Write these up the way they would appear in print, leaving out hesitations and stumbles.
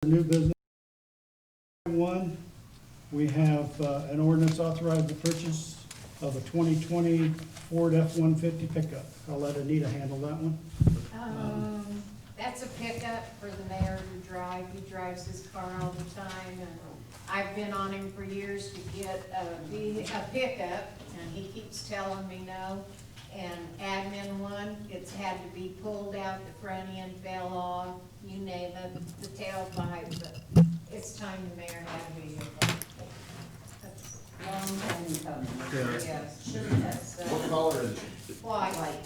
New business. One, we have an ordinance authorizing the purchase of a 2020 Ford F-150 pickup. I'll let Anita handle that one. That's a pickup for the mayor to drive. He drives his car all the time, and I've been on him for years to get a pickup, and he keeps telling me no. And admin one, it's had to be pulled out, the front end fell off, you name it, the tailpipe, but it's time the mayor had a vehicle. That's Long time coming. Yeah. yes, sure has. What color is it? White.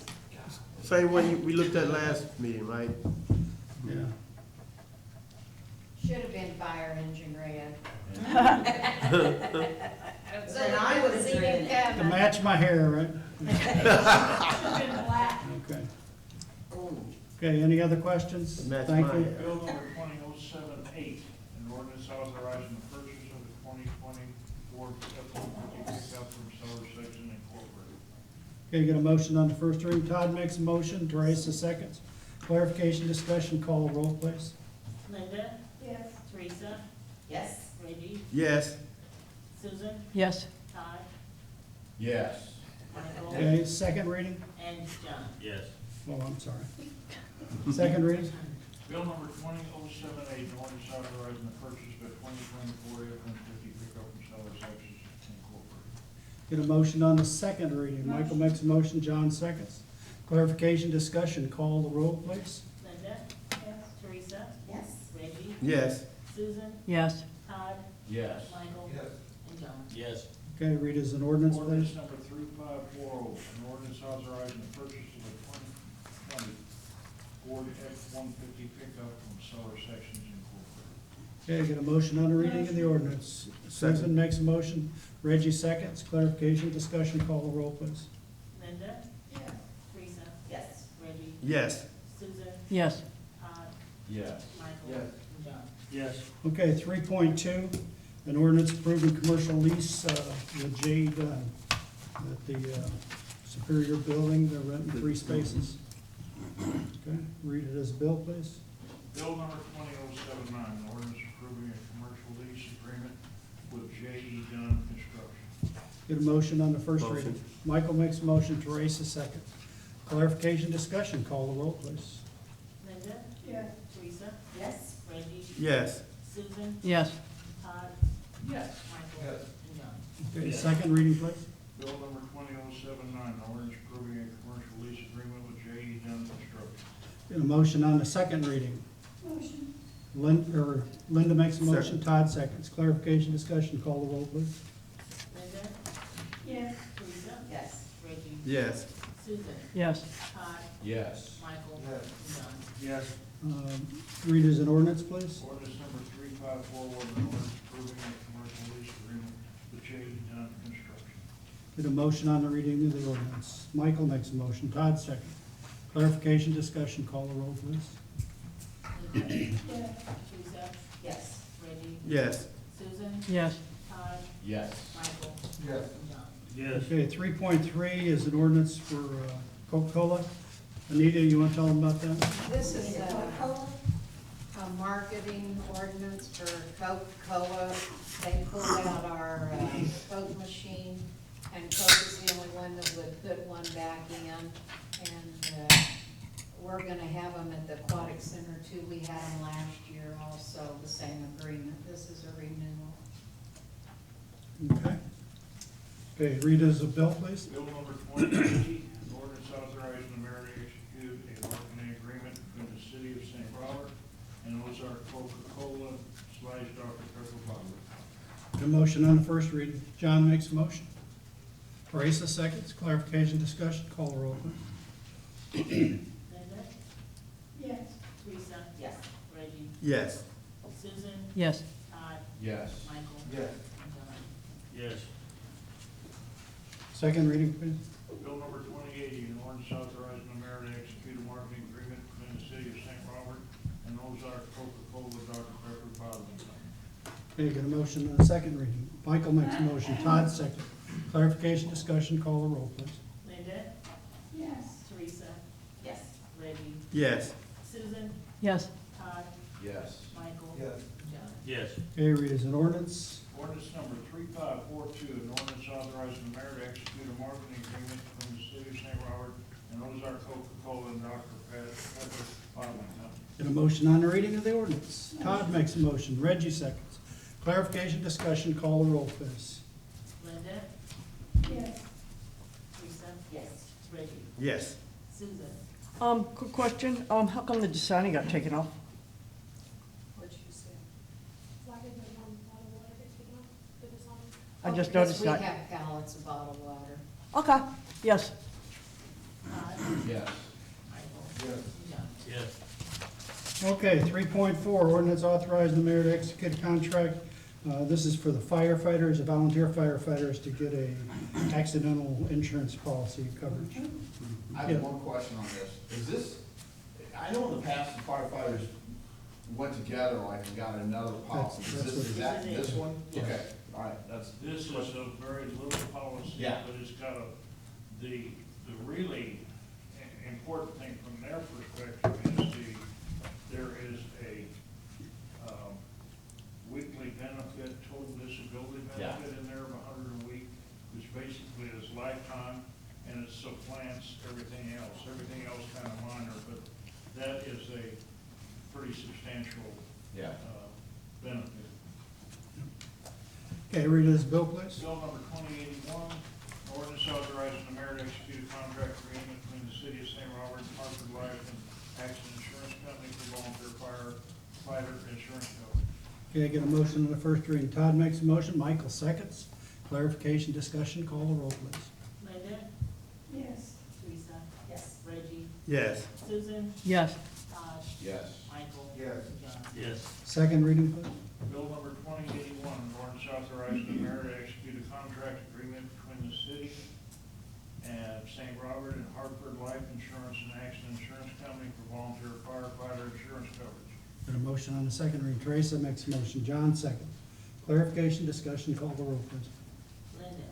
Same one we looked at last meeting, right? Yeah. Should have been fire engine red. So Then I would have seen driven it it. To coming. match my hair, right? Should have been black. Okay. Oh, Okay, any other questions? Match Thank my you. hair. Bill number 20078, an ordinance authorizing the purchase of the 2020 Ford F-150 pickup from Solar Section Incorporated. Okay, get a motion on the first reading. Todd makes a motion, Teresa seconds. Clarification, discussion, call the roll, please. Linda, Yes. Teresa, yes. Reggie, Yes. Susan, yes, Todd, Yes. Michael, Okay, second reading? and John. Yes. Oh, I'm sorry. Second reading? Bill number 20078, an ordinance authorizing the purchase of a 2020 Ford F-150 pickup from Solar Section Incorporated. Get a motion on the second reading. Michael makes a motion, John seconds. Clarification, discussion, call the roll, please. Linda, yes. Teresa, Yes. Reggie, Yes. Susan, yes, Todd, Yes. Michael, and John. Yes. Okay, read as an ordinance, Ordinance please. number 3540, an ordinance authorizing the purchase of a 2020 Ford F-150 pickup from Solar Sections Incorporated. Okay, get a motion on the reading of the ordinance. Susan Second. makes a motion, Reggie seconds. Clarification, discussion, call the roll, please. Linda, Yes. Teresa, Yes. Reggie, Yes. Susan, yes, Todd, Yes. Michael, Yes. and John. Yes. Okay, 3.2, an ordinance approving commercial lease with J. Dunn at the Superior Building. They're renting 3 spaces. Okay, read it as a bill, please. Bill number 20079, an ordinance approving a commercial lease agreement with J.E. Dunn Construction. Get a motion on the first Motion. reading. Michael makes a motion, Teresa seconds. Clarification, discussion, call the roll, please. Linda, Yes. Teresa, Yes. Reggie, Yes. Susan, yes, Todd, Yes. Michael, and John. Okay, Yes. second reading, please. Bill number 20079, an ordinance approving a commercial lease agreement with J.E. Dunn Construction. Get a motion on the second reading. Motion. Linda makes a motion, Todd seconds. Clarification, discussion, call the roll, please. Linda, Yes. Teresa, Yes. Reggie, Yes. Susan, yes, Todd, Yes. Michael, Yes. and John. Yes. Read as an ordinance, please. Ordinance number 3541, an ordinance approving a commercial lease agreement with J.E. Dunn Construction. Get a motion on the reading of the ordinance. Michael makes a motion, Todd second. Clarification, discussion, call the roll, please. Linda, Teresa, Yes. Reggie, Yes. Susan, yes, Todd, Yes. Michael, Yes. and John. Yes. Okay, 3.3 is an ordinance for Coca-Cola. Anita, you want to tell them about that? This is a marketing ordinance for Coca-Cola. They pulled out our Coke machine, and Coke is the only one that would put one back in. And we're gonna have them at the Aquatic Center too. We had them last year also, the same agreement. This is a renewal. Okay. Okay, read as a bill, please. Bill number 2080, an ordinance authorizing the mayor to execute a marketing agreement between the city of St. Robert and Ozark Coca-Cola / Dr. Pepper Bottler. Get a motion on the first reading. John makes a motion. Teresa seconds. Clarification, discussion, call the roll, please. Linda, Yes. Teresa, Yes. Reggie, Yes. Susan, yes, Todd, Yes. Michael, Yes. and John. Yes. Second reading, please. Bill number 2080, an ordinance authorizing the mayor to execute a marketing agreement between the city of St. Robert and Ozark Coca-Cola / Dr. Pepper Bottling Company. Okay, get a motion on the second reading. Michael makes a motion, Todd second. Clarification, discussion, call the roll, please. Linda, Yes. Teresa, Yes. Reggie, Yes. Susan, yes, Todd, Yes. Michael, Yes. Yes. Okay, read as an ordinance. Ordinance number 3542, an ordinance authorizing the mayor to execute a marketing agreement between the city of St. Robert and Ozark Coca-Cola and Dr. Pepper Bottling Company. Get a motion on the reading of the ordinance. Todd makes a motion, Reggie seconds. Clarification, discussion, call the roll, please. Linda, Yes. Teresa, Yes. Reggie, Yes. Susan. Quick question, how come the design got taken off? What'd you say? Why did the one bottle of water get taken off for the sign? I just Because noticed we that. have pallets of bottled water. Okay, yes. Todd, Yes. Michael. John. Yes. Okay, 3.4, ordinance authorizing the mayor to execute a contract. This is for the firefighters, the volunteer firefighters, to get a accidental insurance policy coverage. I Yeah. have one question on this. Is this, I know in the past the firefighters went together like and got another policy. That's Is that this one? Yeah. Okay, all right, that's. This is a very little policy, Yeah. but it's got the really important thing from their perspective is there is a, weekly benefit, total disability Yeah. benefit in there of $100 a week, which basically is lifetime, and it supplants everything else. Everything else kind of minor, but that is a pretty substantial, Yeah. benefit. Okay, read this bill, please. Bill number 2081, an ordinance authorizing the mayor to execute a contract agreement between the city of St. Robert and Hartford Life and Accident Insurance Company for volunteer firefighter insurance coverage. Okay, I get a motion on the first reading. Todd makes a motion, Michael seconds. Clarification, discussion, call the roll, please. Linda, Yes. Teresa, Yes. Reggie, Yes. Susan, Yes. Todd, Yes. Michael. Yes. John. Yes. Second reading, please. Bill number 2081, an ordinance authorizing the mayor to execute a contract agreement between the city and St. Robert and Hartford Life Insurance and Accident Insurance Company for volunteer firefighter insurance coverage. Got a motion on the second reading. Teresa makes a motion, John second. Clarification, discussion, call the roll, please. Linda,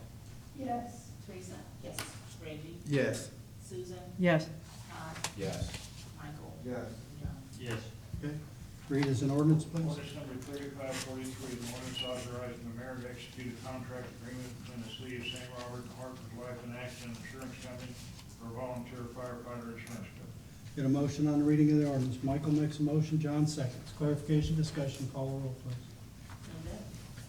Yes. Teresa, Yes. Reggie, Yes. Susan, Yes. Todd, Yes. Michael. Yes. John. Yes. Okay, read as an ordinance, please. Ordinance number 3543, an ordinance authorizing the mayor to execute a contract agreement between the city of St. Robert and Hartford Life and Accident Insurance Company for volunteer firefighter insurance coverage. Get a motion on the reading of the ordinance. Michael makes a motion, John seconds. Clarification, discussion, call the roll, please. Linda,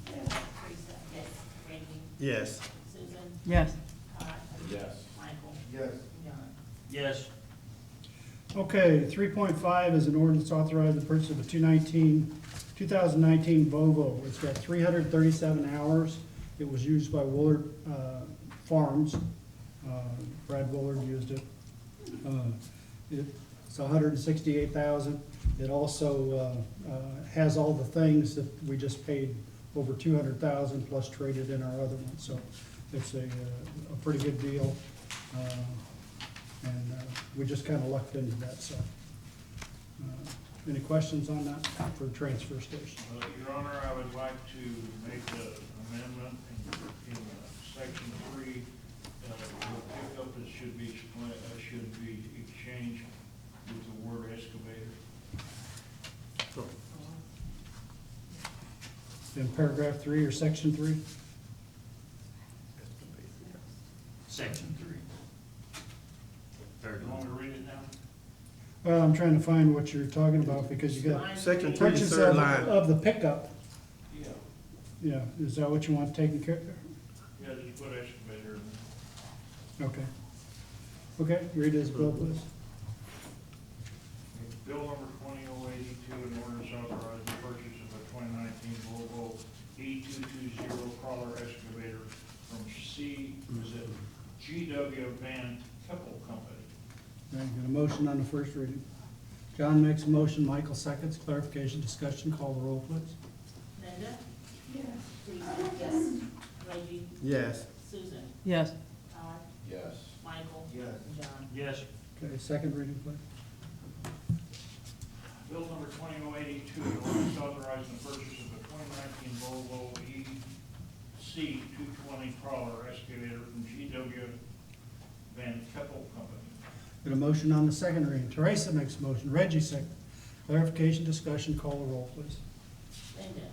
Yes. Teresa, Yes. Reggie, Yes. Susan, Yes. Todd, Yes. Michael. Yes. John. Yes. Okay, 3.5 is an ordinance authorizing the purchase of a 2019 Volvo. It's got 337 hours. It was used by Woolard Farms. Brad Woolard used it. It's 168,000. It also has all the things that we just paid over 200,000 plus traded in our other one. So it's a pretty good deal. And we just kind of lucked into that, so. Any questions on that for the transfer station? Your Honor, I would like to make an amendment in section 3. The pickup that should be exchanged with the word excavator. In paragraph 3 or section 3? Section 3. Third You want one. me to read it now? Well, I'm trying to find what you're talking about because you got Section 3, purchase third line. of the pickup. Yeah. Yeah, is that what you want taken care of? Yeah, just put excavator in there. Okay. Okay, read his bill, please. Bill number 20082, an ordinance authorizing the purchase of a 2019 Volvo E220 crawler excavator from GW Van Keppel Company. Okay, got a motion on the first reading. John makes a motion, Michael seconds. Clarification, discussion, call the roll, please. Linda, Yes. Teresa, Yes. Reggie, Yes. Susan, Yes. Todd, Yes. Michael. Yes. John. Yes. Okay, second reading, please. Bill number 20082, an ordinance authorizing the purchase of a 2019 Volvo EC220 crawler excavator from GW Van Keppel Company. Got a motion on the second reading. Teresa makes a motion, Reggie second. Clarification, discussion, call the roll, please. Linda,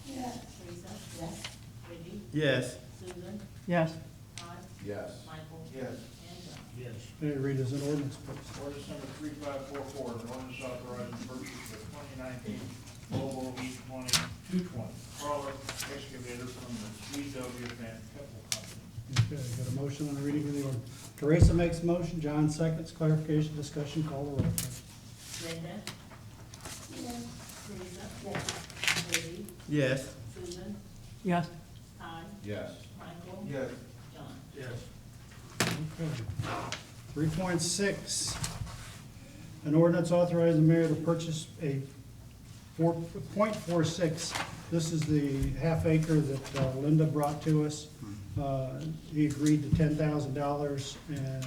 yes, Teresa, Yes. Reggie, Yes. Susan, Yes. Todd, Yes. Michael. Yes. And John. Yes. Okay, read as an ordinance, please. Ordinance number 3544, an ordinance authorizing purchase of a 2019 Volvo E20 crawler excavator from the CW Van Keppel Company. Okay, got a motion on the reading of the order. Teresa makes a motion, John seconds, clarification, discussion, call the roll, please. Linda, yes, Teresa, Yes. Reggie, Yes. Susan, Yes. Todd, Yes. Michael. Yes. John. Yes. Okay. 3.6, an ordinance authorizing the mayor to purchase a 4.46. This is the half acre that Linda brought to us. He agreed to $10,000, and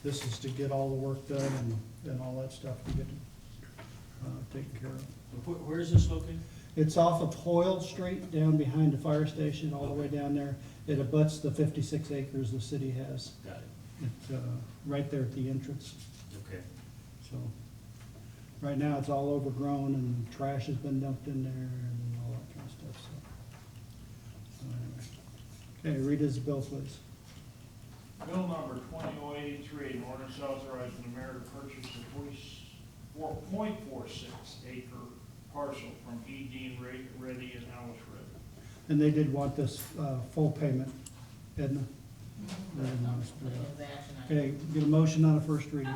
this is to get all the work done and all that stuff to get taken care of. Where is this located? It's off of Hoyle Street, down behind the fire station, all the way down there. It abuts the 56 acres the city has. Got it. It's right there at the entrance, Okay. so. Right now, it's all overgrown and trash has been dumped in there and all that kind of stuff, so. Anyway. Okay, read his bill, please. Bill number 20083, an ordinance authorizing the mayor to purchase a 4.46 acre parcel from E. Dean Reddy and Alice Reddy. And they did want this full payment, Edna. Very nice. Transaction. Okay, get a motion on a first reading.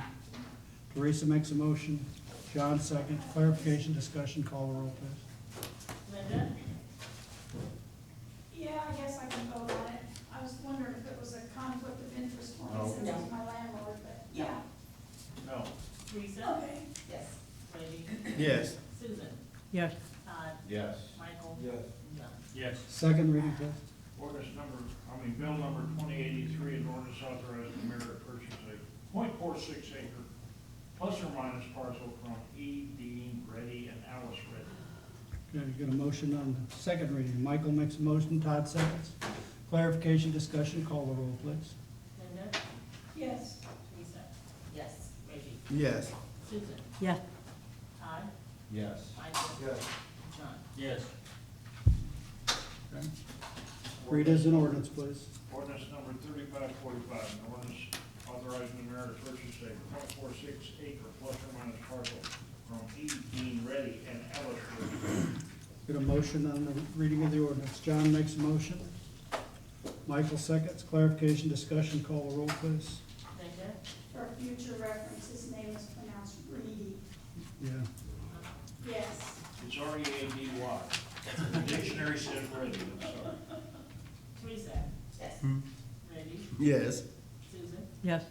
Teresa makes a motion, John second, clarification, discussion, call the roll, please. Linda, yeah, I guess I can vote on it. I was wondering if it was a conflict of interest for No. me since it's my landlord, but, yeah, No. Teresa, okay, Yes. Reggie, Yes. Susan, Yes. Todd, Yes. Michael. Yes. and John. Yes. Second reading, please. Bill number 2083, an ordinance authorizing the mayor to purchase a .46 acre plus or minus parcel from E. Dean Reddy and Alice Reddy. Okay, get a motion on the second reading. Michael makes a motion, Todd seconds. Clarification, discussion, call the roll, please. Linda, yes, Teresa, Yes. Reggie, Yes. Susan, Yes. Todd, Yes. Michael. Yes. and John. Yes. Okay. Read as an ordinance, please. Ordinance number 3545, an ordinance authorizing the mayor to purchase a .46 acre plus or minus parcel from E. Dean Reddy and Alice Reddy. Get a motion on the reading of the ordinance. John makes a motion. Michael seconds. Clarification, discussion, call the roll, please. Linda, for future reference, his name is pronounced Reedy, Yeah. yes, It's R-E-A-D-Y. The dictionary says Reddy, I'm sorry. Teresa, Yes. Reggie, Yes. Susan, Yes.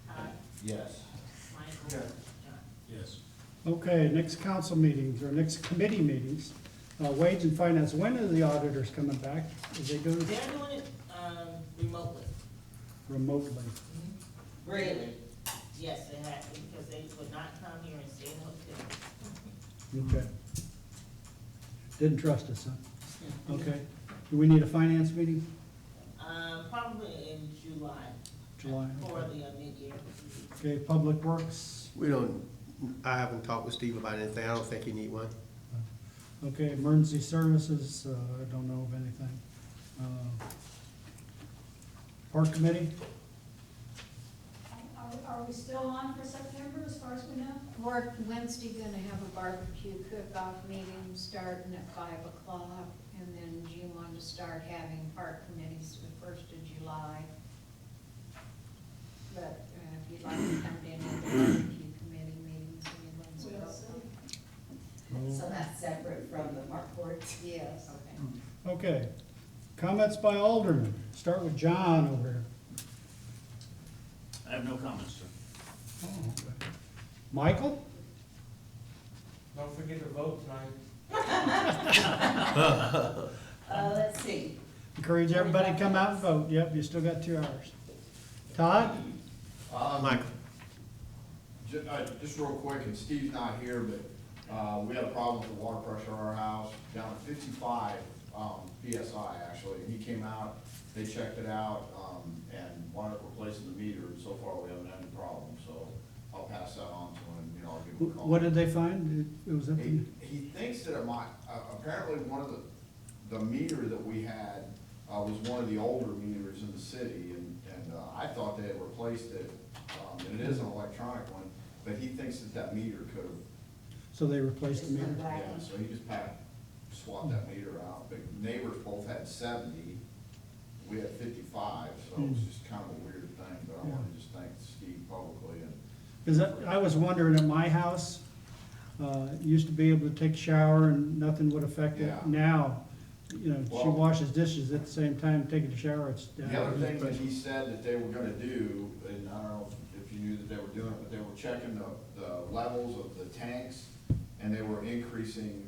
Todd, Yes. Michael. Yes. John. Yes. Okay, next council meetings, or next committee meetings. Wage and finance, when are the auditors coming back? Is they doing it They're doing it, remotely. remotely? Really? Yes, they have to, because they would not come here and stay in the hotel. Okay. Didn't trust us, huh? Okay. Do we need a finance meeting? Probably in July. July, For okay. the mid-year. Okay, Public Works, We don't, I haven't talked with Steve about anything. I don't think he need one. okay, Emergency Services, I don't know of anything. Park Committee, are we still on for September as far as we know? We're Wednesday gonna have a barbecue cook-off meeting starting at 5 o'clock, and then June want to start having park committees the 1st of July. But if you'd like to come to any of the barbecue committee meetings, anyone's We'll welcome. see. So that's separate from the Mark Court? Yes. Okay. okay. Comments by Alderman, start with John over here. I have no comments, sir. Oh, okay. Michael? Don't forget to vote tonight. Let's see. Encourage everybody to come out and vote. Yep, you still got 2 hours. Todd? Michael. Just real quick, and Steve's not here, but we had a problem with the water pressure at our house, down at 55 PSI actually. He came out, they checked it out, and wound up replacing the meter, and so far we haven't had any problems. So I'll pass that on to him, you know, I'll give him a call. What did they find? It was empty? He thinks that it might, apparently one of the meter that we had, was one of the older meters in the city, and I thought they had replaced it, and it is an electronic one, but he thinks that meter could have, So they replaced the meter? yeah, so he just swapped that meter out, but neighbors both had 70, we had 55, so it's just kind of a weird thing, but I Yeah. wanted to just thank Steve publicly and. Because I was wondering at my house, used to be able to take a shower and nothing would affect it. Yeah. Now, you know, she Well- washes dishes at the same time, taking a shower, it's down. The other thing that he said that they were gonna do, and I don't know if you knew that they were doing it, but they were checking the levels of the tanks, and they were increasing,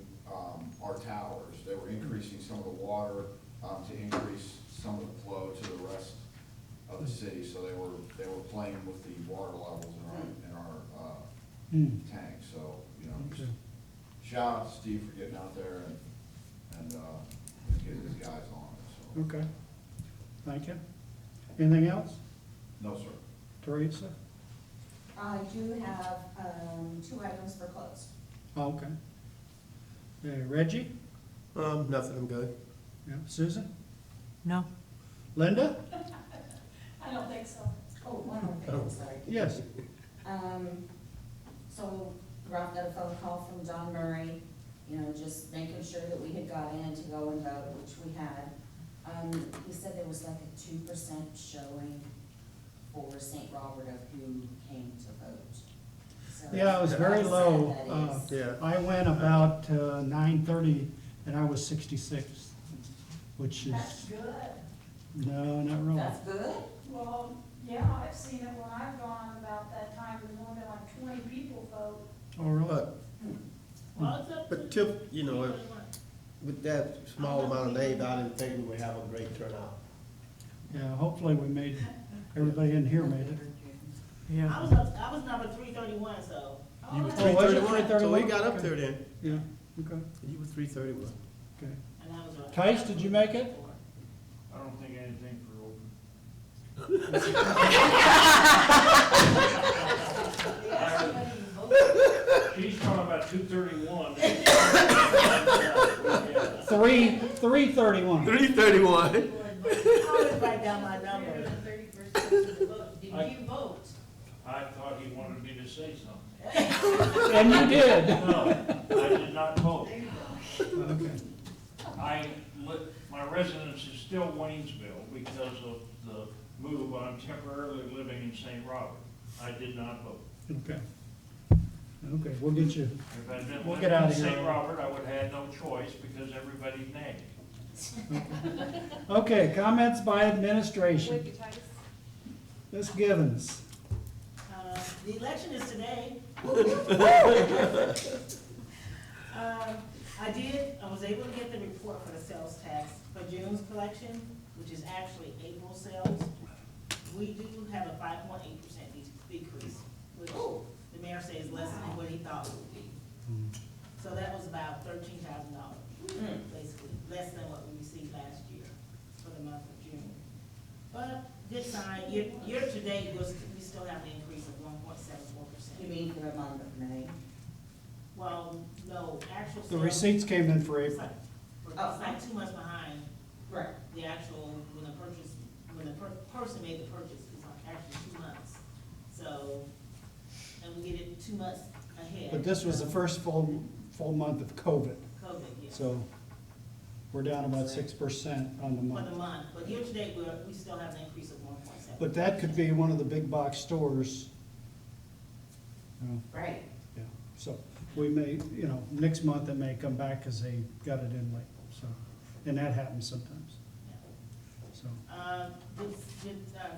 our towers. They were increasing some of the water, to increase some of the flow to the rest of the city, so they were playing with the water levels in our Hmm. tank, so, you know, Okay. just shout out to Steve for getting out there and getting his guys on it, so. Okay, thank you. Anything else? No, sir. Teresa? I do have, 2 items for clothes. Oh, okay. Reggie? Nothing, I'm good. Yeah. Susan? No? Linda? I don't think so. Oh, one more thing, I'm sorry. Yes. So Ralph got a phone call from Don Murray, you know, just making sure that we had got in to go and vote, which we had. He said there was like a 2% showing for St. Robert of who came to vote. So Yeah, it was very how sad low. that is. Yeah. I went about 9:30 and I was 66th, which That's is, good. no, not really. That's good. Well, yeah, I've seen it when I've gone about that time, there's only like 20 people vote. Oh, really? But, Well, it's up to. but Tip, you know, with that small amount of names, I didn't think we would have a great turnout. Yeah, hopefully we made, everybody in here made it. Yeah. I was number 331, so. You were Oh, was it 331, so we 331? got up Okay. there then. Yeah, okay, You were 331. okay. And that was a- Tice, did you make it? I don't think anything for open. She's talking about 231. 331. 331. I always write down my number. Did you vote? I thought he wanted me to say something. And you did. No, I did not vote. Okay. My residence is still Waynesville because of the move. I'm temporarily living in St. Robert. I did not vote. Okay. Okay, we'll get you. If I'd been We'll living get out in of here. St. Robert, I would have had no choice because everybody nagged. Okay, comments by administration. Ms. Givens. The election is today. I was able to get the report for the sales tax for June's collection, which is actually April sales. We do have a 5.8% decrease, which the mayor says is less than what he thought it would be. So that was about $13,000, basically, less than what we received last year for the month of June. But good sign, year to date, we still have an increase of 1.74%. You mean for the month of May? Well, no, actual The sales. receipts came in for It's April. like 2 months behind Right. the actual, when the person made the purchase, it's like actually 2 months. So, and we get it 2 months ahead. But this was the first full month of COVID, COVID, yes. so we're down about 6% on the For the month. month, but year to date, we still have an increase of 1.7. But that could be one of the big box stores. Right. Yeah, so we may, you know, next month it may come back because they got it in late, so, and that happens sometimes, so. Good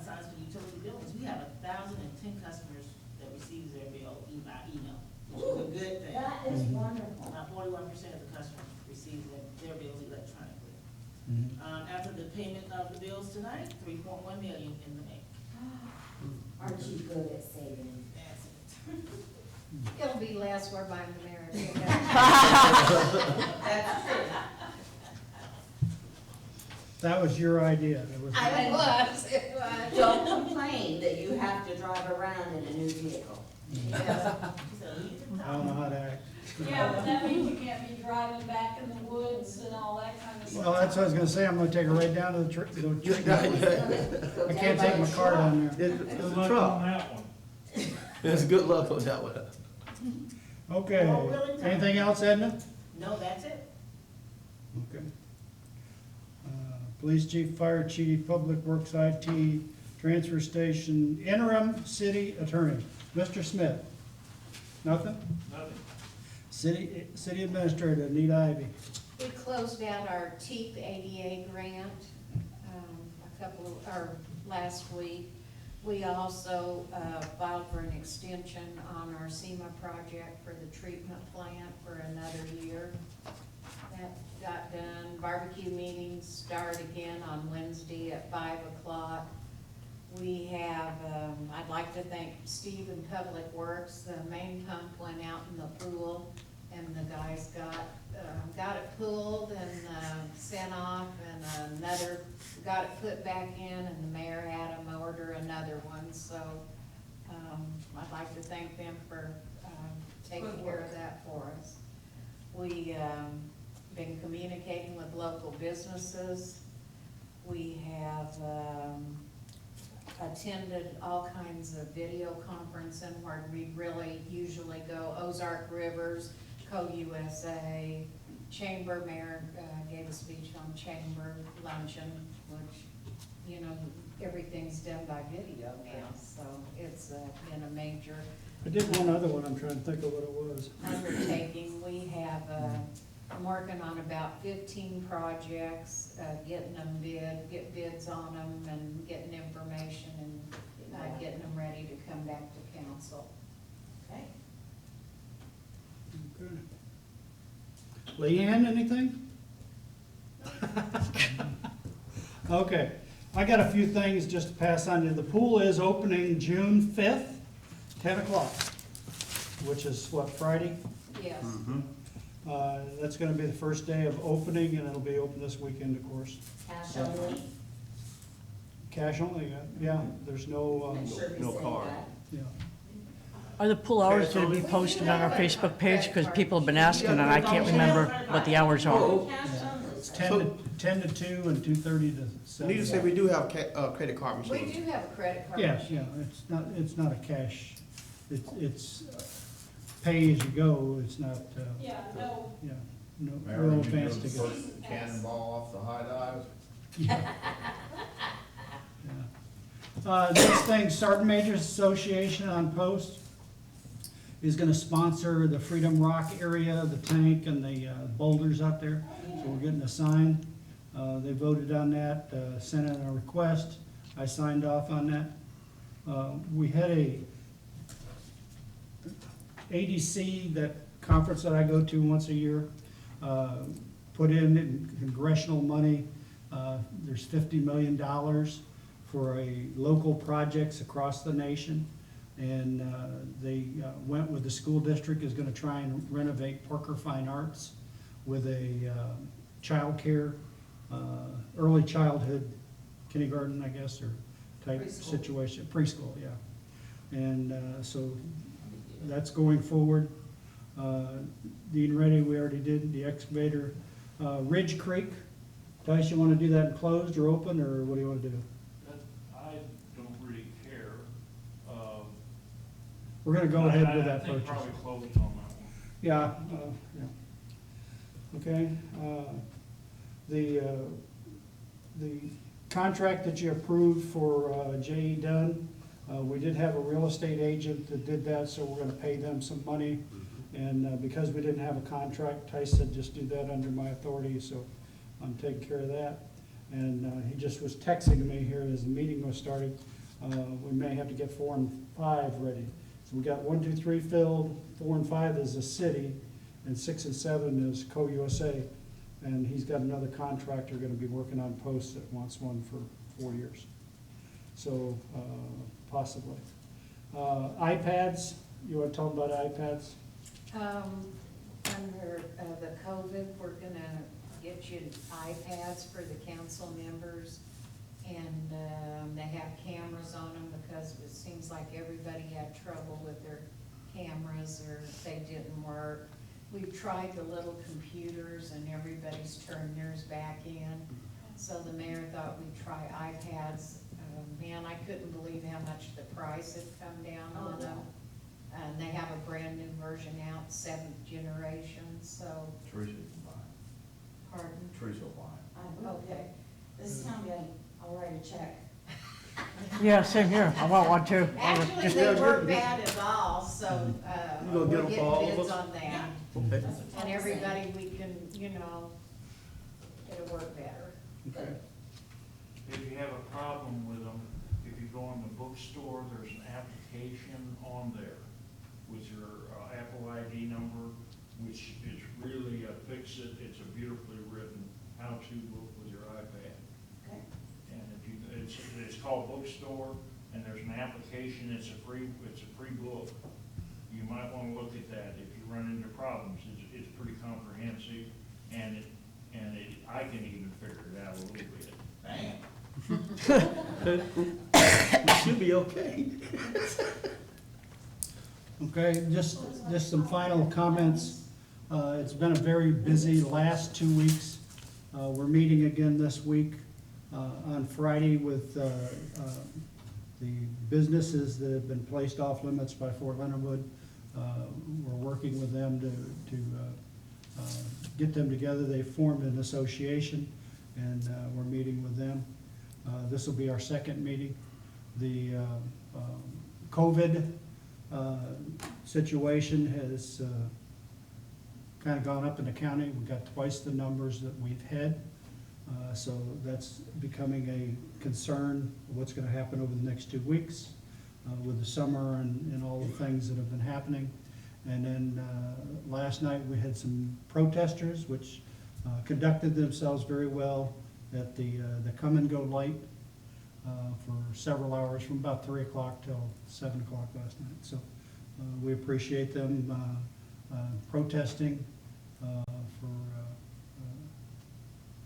signs for utility billings. We have 1,010 customers that receives their bill by email, which is a good thing. That is wonderful. About 41% of the customers receive their bills electronically. Mhm. After the payment of the bills tonight, 3.1 million in the bank. Aren't you good at saving? That's it. It'll be less where by the mayor. That's true. That was your idea. It was. It was. Don't complain that you have to drive around in a new vehicle. She said, leave the I don't know how to act. Yeah, but that means you can't be driving back in the woods and all that kind of stuff. Well, that's what I was gonna say, I'm gonna take her right down to the tree. I can't take my car down there. It's Good a luck on truck. that one. It's good luck on that one. Okay, Oh, really? anything else, Edna? No, that's it. Okay. Police chief, fire chief, public works, IT, transfer station, interim city attorney, Mr. Smith. Nothing? Nothing. City administrator, Anita Ivy. We closed out our TEEP ADA grant, last week. We also, filed for an extension on our SEMA project for the treatment plant for another year. That got done. Barbecue meetings start again on Wednesday at 5 o'clock. We have, I'd like to thank Steve in Public Works. The main pump went out in the pool, and the guys got it pulled and sent off, and another got it put back in, and the mayor had them order another one. So I'd like to thank them for taking care of that for us. We been communicating with local businesses. We have attended all kinds of video conferencing where we really usually go. Ozark Rivers, Co-USA, Chamber Mayor gave a speech on Chamber luncheon, which, you know, everything's done by video now, so it's been a major I did one other one, I'm trying to think of what it was. undertaking. We have, I'm working on about 15 projects, getting them get bids on them and getting information and getting them ready to come back to council. Okay. Okay. Leanne, anything? Okay, I got a few things just to pass on to you. The pool is opening June 5th, 10 o'clock, which is what, Friday? Yes. That's gonna be the first day of opening, and it'll be open this weekend, of course. Cash only, Cash only, yeah, there's no, make sure we no say card. that. yeah. Are the pool hours gonna be posted on our Facebook page? Because people have been asking, and I can't remember what the hours are. Cash only. It's 10 to 2 and 2:30 to 7. Need to say we do have credit card We machines. do have a credit card Yeah, machine. yeah, it's not a cash, it's pay as you go, it's not, Yeah, no, yeah, no, Mary, real you advanced do to the go. first cannonball off the high dive? Yeah. Next thing, Sergeant Majors Association on Post is gonna sponsor the Freedom Rock area, the tank and the boulders up there. So we're getting a sign. They voted on that, sent in a request. I signed off on that. We had a ADC, that conference that I go to once a year, put in congressional money. There's $50 million for local projects across the nation. And they went with the school district is gonna try and renovate Parker Fine Arts with a childcare, early childhood kindergarten, I guess, or type Preschool. situation, preschool, yeah. And so that's going forward. Dean Ready, we already did, the excavator. Ridge Creek, Tice, you wanna do that in closed or open, or what do you wanna do? I don't really care. We're gonna go ahead with that I think purchase. probably close on that one. Yeah, yeah. Okay, the contract that you approved for J.E. Dunn, we did have a real estate agent that did that, so we're gonna pay them some money. And because we didn't have a contract, Tice said just do that under my authority, so I'm taking care of that. And he just was texting me here as the meeting was starting. We may have to get 4 and 5 ready. So we got 1, 2, 3 filled, 4 and 5 is the city, and 6 and 7 is Co-USA. And he's got another contractor gonna be working on posts that wants one for 4 years. So, possibly. iPads, you wanna talk about iPads? Under the COVID, we're gonna get you iPads for the council members. And they have cameras on them because it seems like everybody had trouble with their cameras or they didn't work. We've tried the little computers and everybody's turned theirs back in. So the mayor thought we'd try iPads. Man, I couldn't believe how much the price had come down on them. And they have a brand new version out, 7th generation, so, Teresa can buy it. pardon? Teresa will buy it. Okay, this town getting, I'll write a check. Yeah, same here. I want one too. Actually, they weren't bad at all, so, You gonna get we're them for all getting of bids us? on that. Okay. And everybody, we can, it'll work better. Okay. If you have a problem with them, if you go in the bookstore, there's an application on there with your Apple ID number, which is really a fix-it, it's a beautifully written how-to book with your iPad. Okay. And if you, it's called Bookstore, and there's an application, it's a free book. You might wanna look at that if you run into problems, it's pretty comprehensive, and I can even figure it out a little bit. We should be okay. Okay, just some final comments. It's been a very busy last 2 weeks. We're meeting again this week on Friday with the businesses that have been placed off limits by Fort Leonard Wood. We're working with them to get them together. They formed an association, and we're meeting with them. This will be our second meeting. The COVID situation has kind of gone up in the county. We've got twice the numbers that we've had. So that's becoming a concern, what's gonna happen over the next 2 weeks with the summer and all the things that have been happening. And then last night, we had some protesters, which conducted themselves very well at the come and go light for several hours, from about 3 o'clock till 7 o'clock last night. So we appreciate them protesting for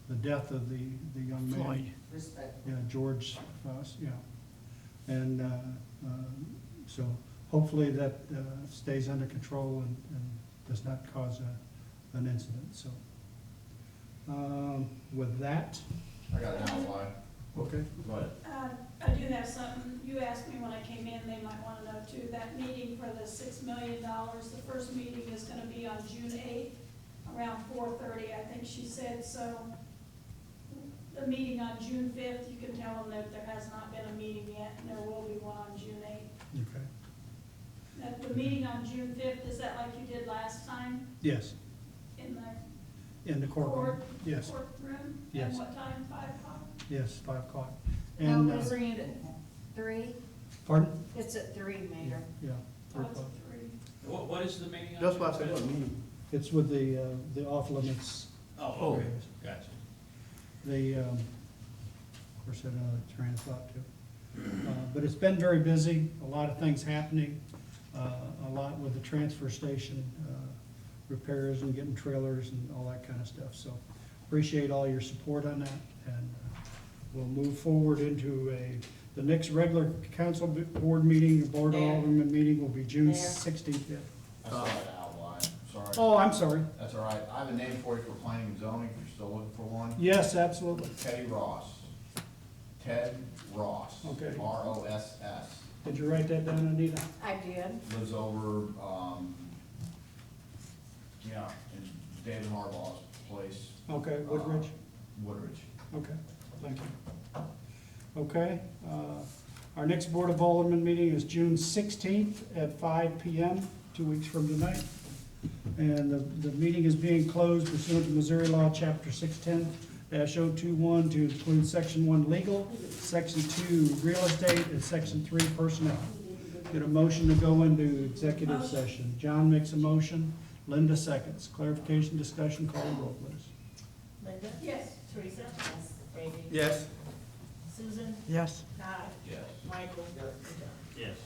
the death of the young man. Floyd. Respect. Yeah, George Foss, yeah. And so hopefully that stays under control and does not cause an incident, so. With that, I got an outline. okay, Go ahead. I do have something, you asked me when I came in, they might wanna know too, that meeting for the $6 million, the first meeting is gonna be on June 8th, around 4:30, I think she said, so the meeting on June 5th, you can tell them that there has not been a meeting yet, and there will be one on June 8th. okay, That the meeting on June 5th, is that like you did last time, yes, in the in the courtroom, yes, courtroom? Yes. And what time, 5 o'clock? yes, 5 o'clock. No, And, we're bringing it at 3. pardon? It's at 3, Mayor. Yeah, 3 Oh, it's o'clock. at 3. What is the meeting on? That's why I said, what, meeting? It's with the off limits. Oh, okay, gotcha. The, of course, I had another train of thought too. But it's been very busy, a lot of things happening, a lot with the transfer station, repairs and getting trailers and all that kind of stuff. So appreciate all your support on that, and we'll move forward into the next regular council board meeting, the board of Mayor. alderman meeting will be June Mayor. 16th. Yeah. I saw that outline, sorry. Oh, I'm sorry. That's all right. I have a name for you for planning and zoning, if you're still looking for one. Yes, absolutely. Teddy Ross. Ted Ross. Okay. R-O-S-S. Did you write that down, Anita? I did. Lives over, yeah, in David Harbaugh's place. Okay, Woodridge? Woodridge. Okay, thank you. Okay, our next Board of Alderman meeting is June 16th at 5 PM, 2 weeks from tonight. And the meeting is being closed pursuant to Missouri Law, Chapter 610-021, to include Section 1 legal, Section 2 real estate, and Section 3 personnel. Get a motion to go into executive session. John makes a motion, Linda seconds. Clarification, discussion, call the roll, please. Linda? Yes. Teresa? Yes. Randy? Yes. Susan? Yes. Todd? Yes. Michael? And John? Yes.